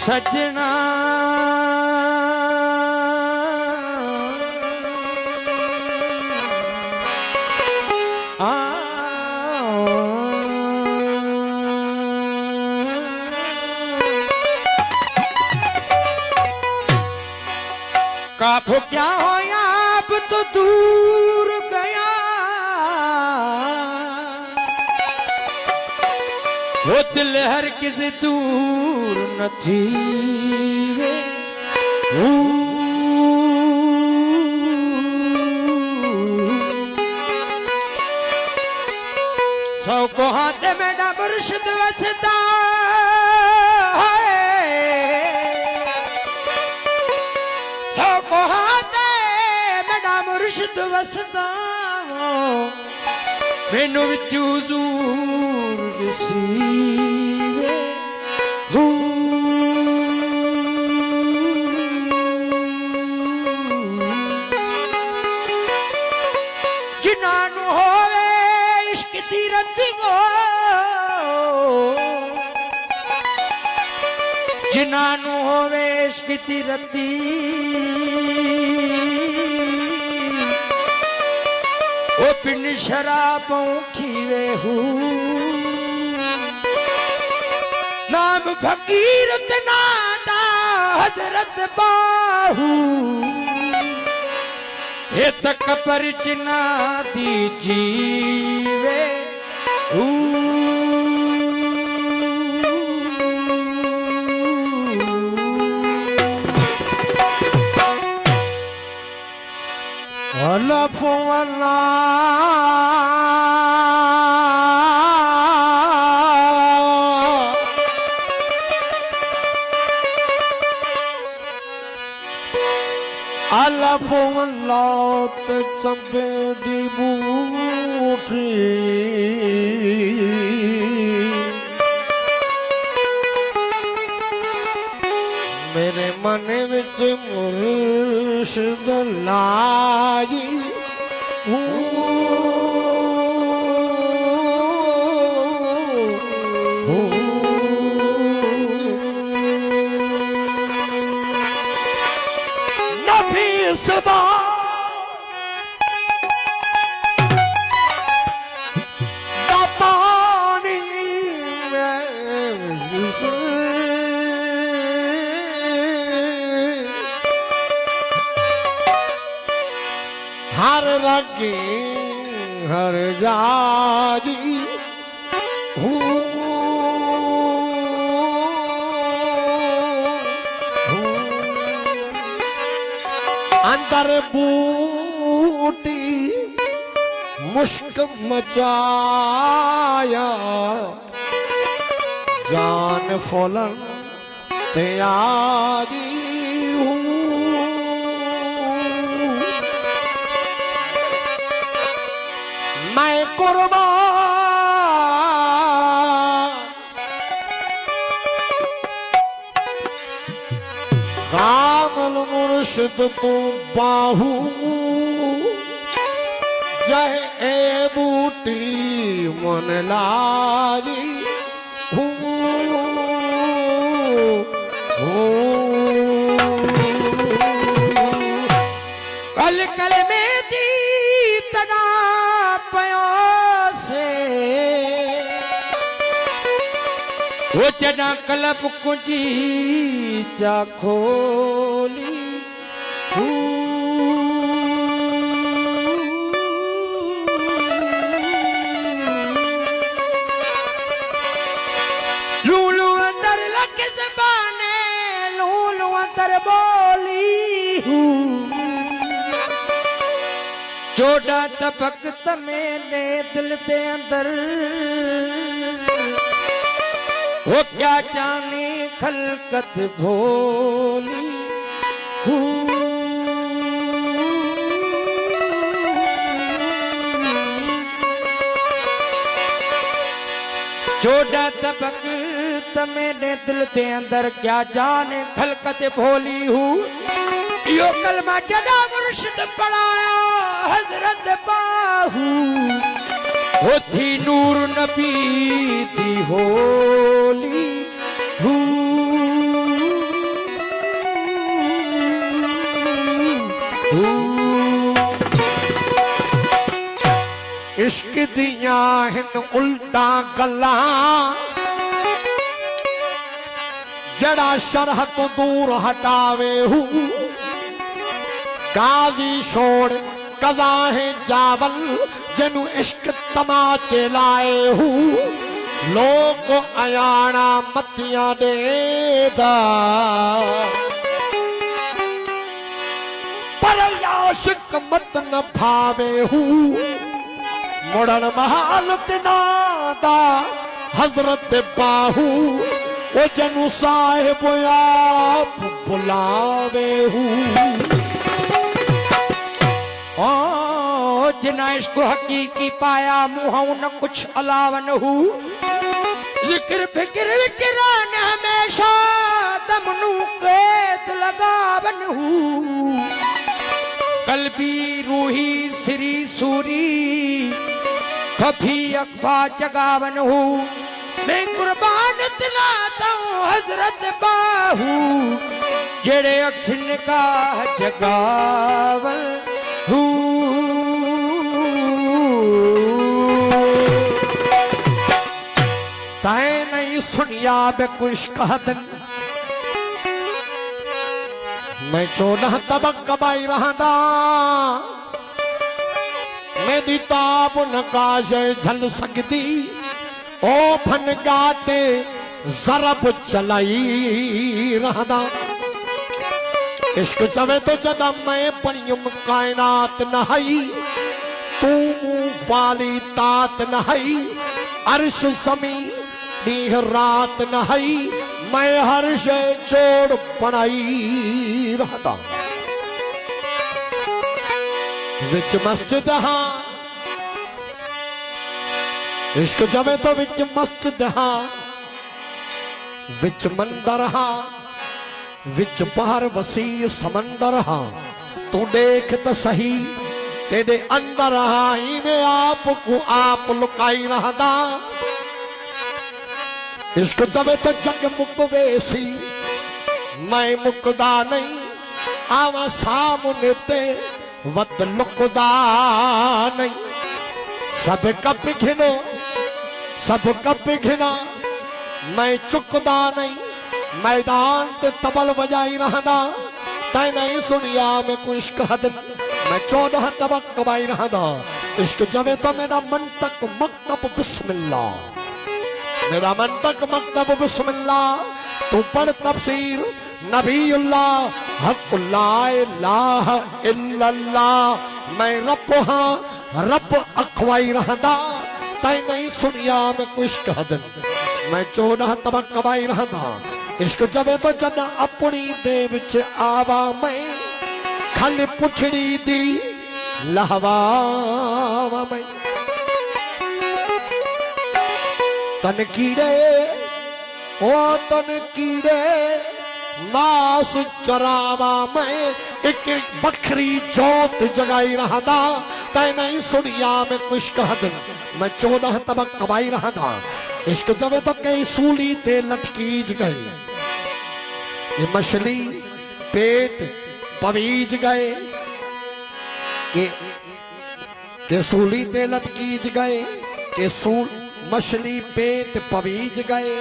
सजना काफो क्या हो आप तो दूर गया वो दिल हर किसी दूर न थी सौ को हाथ में डबरशद वसता सौ को हाथ में डबरशद वसता मैनू विच हुजूर दिसीवे जिन्हां नूं होवे इश्क दी रत्ती जिन्हां नूं होवे इश्क दी रत्ती ओ पिन शराबों खीवे हूँ नाम फकीर नादा हजरत बाहू ये तक पर चिना दी जीवे अल्लाह अल्लाह अल्लाह ते चंबे दी बूटी मेरे मन विच मुर्शिद लाई नबी सबा पानी हर रगे हर जाजी अंदर बूटी मुश्क मचाया जान फौलन तैयारी मैं कुर्बान कामल मुर्शिद तो बाहू जय ए बूटी मन लाई कल कल में दी तना वो जना कलब कुंजी चा खोली लूलू अंदर लग ज़बाने लूलू अंदर बोली चोड़ा तबक तमेने दिल दे अंदर वो क्या जाने खलकत भोली चोड़ा तबक तमेने दिल दे अंदर क्या जाने खलकत भोली हूँ यो कलमा जड़ा मुर्शिद पढ़ाया हजरत बाहू वो थी नूर नबी दी होली इश्क दिया हिन उल्टा गल्ला जड़ा शरह तो दूर हटावे हूँ गाजी छोड़ कजा है जावल जनु इश्क तमाचे लाए हूँ लोग अयाना मतिया देदा पर आशिक मत न भावे हूँ मुड़न महालत नादा हजरत बाहू वो जनु साहिब आप बुलावे हूँ ओ जिना इश्क हकीकी पाया मुँह न कुछ अलावन हूँ जिक्र फिक्र विचरान हमेशा दमनू कैद लगावन हूँ कल्बी रूही सिरी सूरी खफी अखफा जगावन हूँ मैं कुर्बान दिलाता हूँ हजरत बाहू जेड़े अक्सन का जगावन हूँ तै नहीं सुनिया बे कुछ कहदन मैं 14 तबक कमाई रहंदा मेरी ताब नकाश झल सकती ओ फन गाते जरब चलाई रहंदा इश्क चवे तो जदा मैं पणियुम कायनात नहाई तू मुंह वाली तात नहाई अर्श जमी नीह रात नहाई मैं हर शय जोड़ बनाई रहता विच मस्जिद हाँ इश्क जवे तो विच मस्जिद हाँ विच मंदर हाँ विच बाहर वसी समंदर हाँ तू देख तो सही तेरे अंदर हाँ में आपको आप लुकाई रहता इश्क जवे तो जग मुक वेसी मैं मुकदा नहीं आवा सामने ते वत लुकदा नहीं सब कप घिनो सब कप घिना मैं चुकदा नहीं मैदान ते तबल बजाई रहदा तै नहीं सुनिया मैं कुछ कह दिन मैं 14 तबक कमाई रहदा इश्क जवे तो मेरा मन तक मकतब बिस्मिल्लाह मेरा मन तक मकतब बिस्मिल्लाह तू पढ़ तफसीर नबीउल्लाह हक ला इलाहा इल्लल्लाह मैं रब हाँ रब अखवाई रहदा तै नहीं सुनिया मैं कुछ कह दिन मैं 14 तबक कमाई रहदा इश्क जवे तो जन अपनी दे विच आवा मैं खल पुछड़ी दी लहवावा मैं तन कीड़े ओ तन कीड़े मास चरावा मैं एक बखरी जोत जगाई रहदा तै नहीं सुनिया मैं कुछ कह दिन मैं 14 तबक कमाई रहदा इश्क जवे तो कई सूली ते लटकीज गई ये मछली पेट पवीज गए के सूली ते लटकीज गए के सूल मछली पेट पवीज गए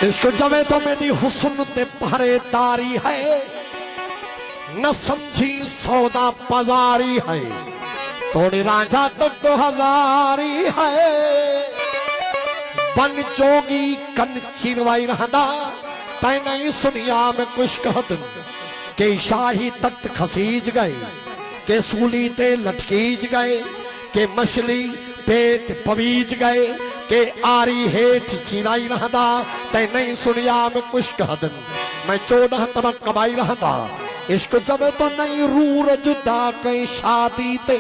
इश्क जवे तो मेरी हुस्न ते पहरेदारी है न समझी सौदा बाजारी है थोड़ी रांझा तक तो हजारी है बन जोगी कन चिरवाई रहदा तै नहीं सुनिया मैं कुछ कह दिन के शाही तख्त खसीज गए के सूली ते लटकीज गए के मछली पेट पवीज गए के आरी हेठ चिराई रहदा तै नहीं सुनिया मैं कुछ कह दिन मैं 14 तबक कमाई रहदा इश्क जब तो नहीं रूर जुदा कई शादी ते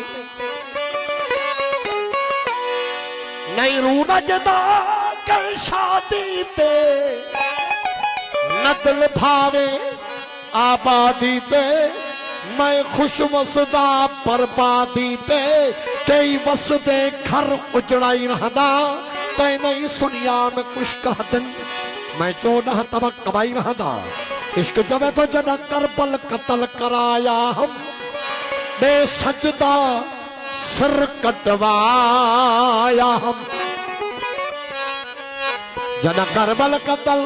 नहीं रूर जुदा कई शादी ते नदल भावे आबादी ते मैं खुश वसदा बर्बादी ते कई वसदे घर उजड़ाई रहदा तै नहीं सुनिया मैं कुछ कह दिन मैं 14 तबक कमाई रहदा इश्क जब तो जना करबल कत्ल कराया हम दे सजदा सर कटवाया हम जना करबल कत्ल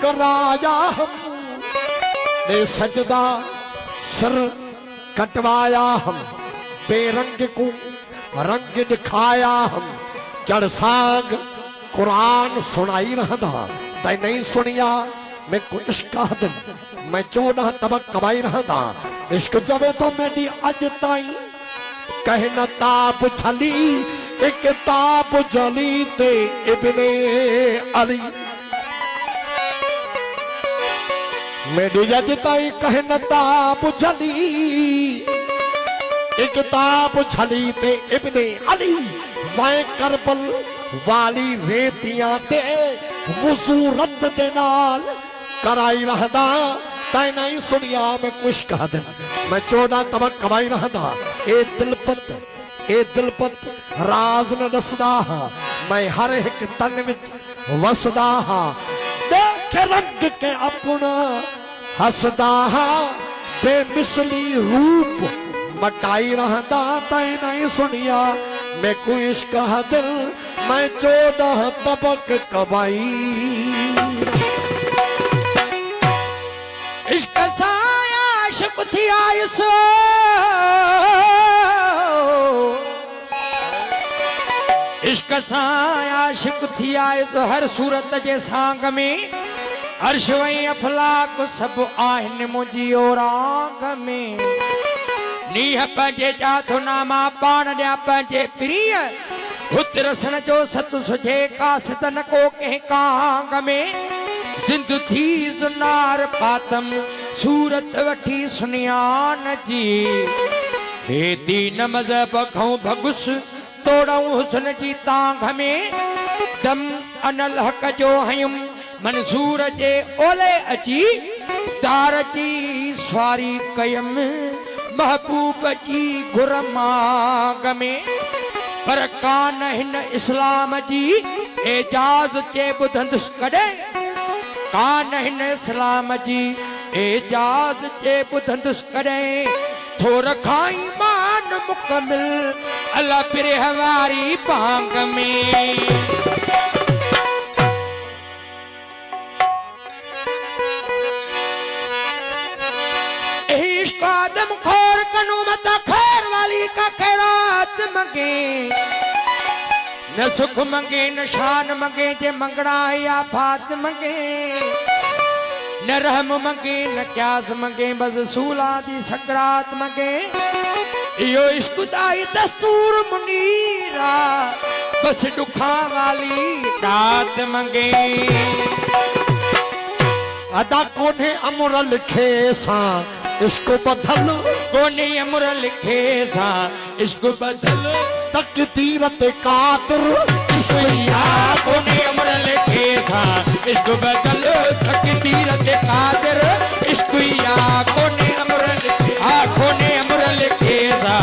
कराया हम दे सजदा सर कटवाया हम बेरंग को रंग दिखाया हम चढ़ साग कुरान सुनाई रहदा तै नहीं सुनिया मैं को इश्क दिन मैं 14 तबक कमाई रहदा इश्क जवे तो मेरी अज ताई कहना ताप छली एक ताप जली ते इब्ने अली मेरी अज ताई कहना ताप जली एक ताप छली ते इब्ने अली मैं करबल वाली रेतियां ते वुजू रद्द दे नाल कराई रहदा तै नहीं सुनिया मैं कुछ कह दे मैं 14 तबक कमाई रहदा ए दिलपत राज न दसदा मैं हर एक तन विच वसदा देख रंग के अपना हसदा बेमिसली रूप मटाई रहदा तै नहीं सुनिया मैं कोई इश्क दिल मैं 14 तबक कमाई इश्क साया आशिक थी आयसो इश्क साया आशिक थी आयसो हर सूरत जे सांग में अर्श वई अफलाक सब आहिन मुंहिंजी औरांग में नीह पंहिंजे जाथो नामा पाण ॾिया पंहिंजे प्रिय हुत रसण जो सत सुझे कासित न को कंहिं कांग में सिंध थी सुनार पातम सूरत वठी सुनियान जी हे दीन मज़हब खां भगुस तोड़ऊं हुस्न जी तांघ में दम अनल हक जो हयुम मंसूर जे ओले अची दार जी स्वारी कयम महबूब जी गुरमाग में पर कान हिन इस्लाम जी एजाज चे बुधंदुस कॾे कान हिन इस्लाम जी एजाज चे बुधंदुस कॾे थो रखाई मान मुकमिल अला पिरह वारी पांग में आदम खोर कनु मता खैर वाली का खैरात मंगे न सुख मंगे न शान मंगे जे मंगना या फात मंगे न रहम मंगे न क्यास मंगे बस सूला दी सकरात मंगे यो इश्क ताई दस्तूर मुनीरा बस दुखा वाली दात मंगे अदा कोने अमर लिखे सा इश्क बदल कोने अमर लिखे सा इश्क बदल तकदीर ते कातिर इश्किया कोने अमर लिखे सा इश्क बदल तकदीर ते कातिर इश्किया कोने अमर लिखे कोने अमर लिखे सा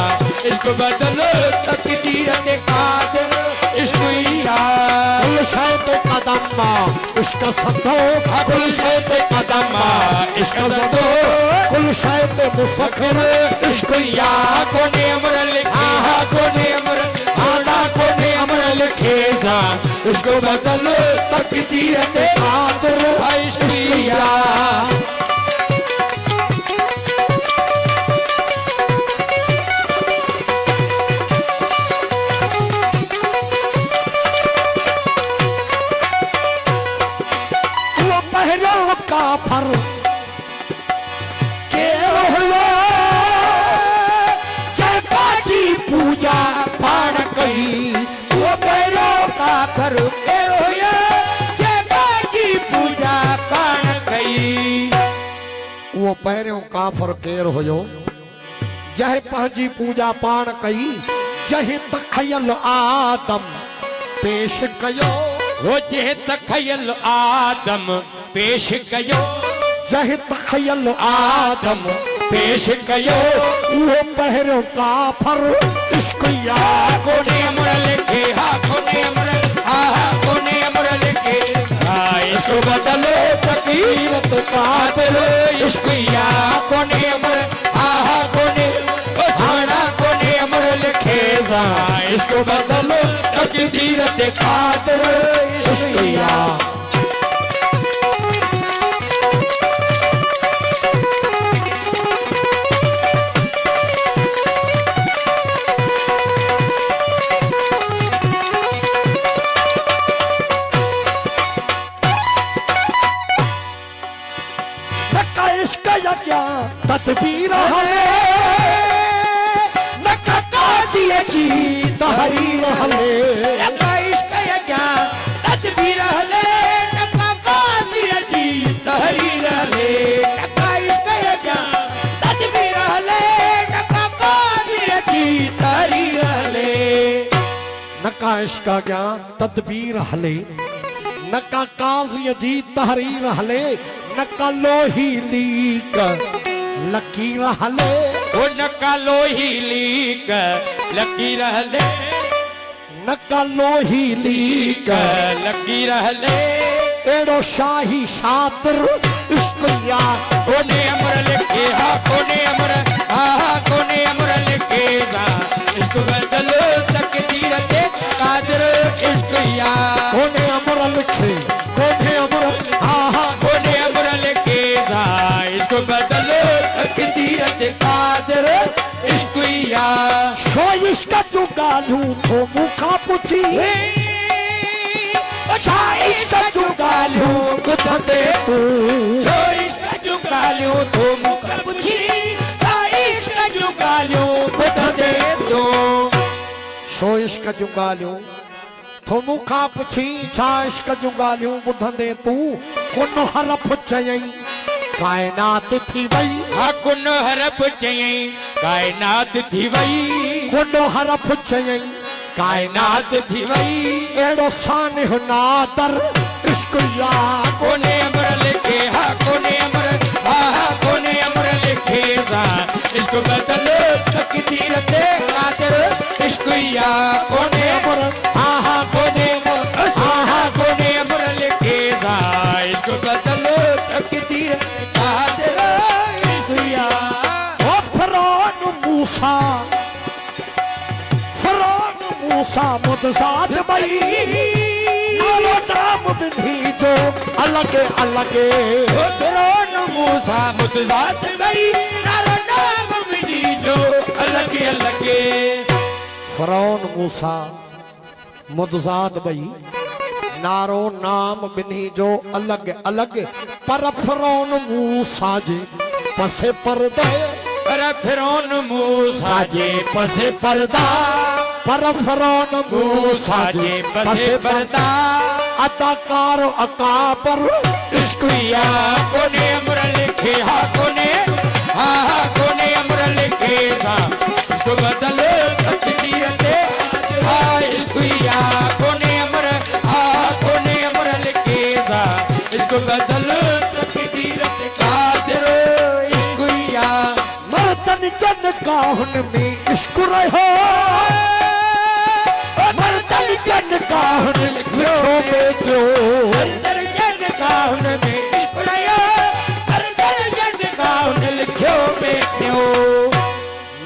इश्क बदल तकदीर ते कातिर इश्किया कुल शय ते कदम इश्क सदो कुल शय ते कदम इश्क सदो कुल शय ते मुसखर इश्किया कोने अमर लिखे कोने अमर कोने अमर लिखे सा इश्क बदल तकदीर ते कातिर इश्किया काफर के हुआ जय बाजी पूजा पाण कई वो पैरो काफर के हुआ जय बाजी पूजा पाण कई वो पहिरियों काफर केर हुयो जह पंहिंजी पूजा पाण कई जह तखयल आदम पेश कयो वो जह तखयल आदम पेश कयो जह तखयल आदम पेश कयो वो पहिरियों काफर इश्किया कोने अमर लिखे कोने अमर कोने अमर लिखे इश्क बदल तकदीर ते कातिर इश्किया कोने अमर आहा कोने ओ सोना कोने अमर लिखे जा इसको बदलो तकदीर दे खातिर इश्किया तदबीर हले नका काजी जी तहरीर हले नका इश्क यज्ञ तदबीर हले नका काजी जी तहरीर हले नका इश्क यज्ञ तदबीर हले नका काजी जी तहरीर हले नका इश्क क्या तदबीर हले नका काजी जी तहरीर हले नका लोही लीक लकीर हले ओ नका लोही लीक लकीर हले नका लोही लीक लकीर हले एड़ो शाही शातिर इश्किया कोने अमर लिखे हा कोने अमर आहा कोने अमर लिखे जा इश्क बदलो तकदीर दे कादिर इश्किया कोने अमर लिखे कोने अमर आहा कोने अमर लिखे जा इश्क बदलो तकदीर दे कादिर इश्किया शो इश्क जुगालू तो मुखा पुछी छा इश्क जुगालू बुधते तू छो इश्क जुगालू तो मुख पुछी छा इश्क जुगालू बुधते तू शो इश्क जुगालू तो मुखा पुछी छा इश्क जुगालू बुधंदे तू कोन हरफ चयई कायनात थी वई हा कुन हरफ चयई कायनात थी वई कोन हरफ चयई कायनात थी वई एड़ो सान नादर इश्किया कोने अमर लिखे हा कोने अमर हा कोने अमर लिखे जा इश्क बदलो तकदीर दे कादिर इश्किया कोने अमर आहा कोने अमर आहा कोने अमर लिखे जा इश्क बदलो तकदीर कादिर इश्किया ओ फरौन मूसा मूसा मुदसात बई नालो नाम बिन्ही जो अलगे अलगे फिरौन मूसा मुतजात बई नालो नाम बिन्ही जो अलगे अलगे फरौन मूसा मुदसात बई नारो नाम बिन्ही जो अलग अलग पर फरौन मूसा जे पसे पर्दे पर फिरौन मूसा जे पसे पर्दा पर फरौन मूसा जे पसे पर्दा अदाकार अकाबर इश्किया कोने अमर लिखे हा कोने अमर लिखे जा इसको बदलो तकदीर दे हा इश्किया कोने अमर लिखे जा इसको बदलो तकदीर दे कादिर इश्किया मर्दन जन गाहुन में इश्क रहो मर्दन जन गाहुन लिखो बेटियो अंदर जन गाहुन में इश्क रहो अंदर जन गाहुन लिखो बेटियो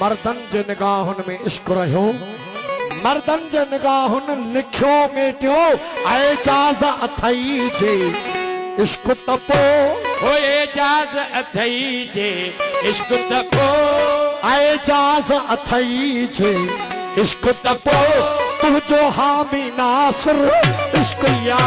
मर्दन जे निगाहुन में इश्क रहो मर्दन जे निगाहुन लिखियो मेटियो एजाज़ अथई जे इश्क तपो ओ एजाज़ अथई जे इश्क तपो एजाज़ अथई जे इश्क तपो तुझो हामी नासिर इश्किया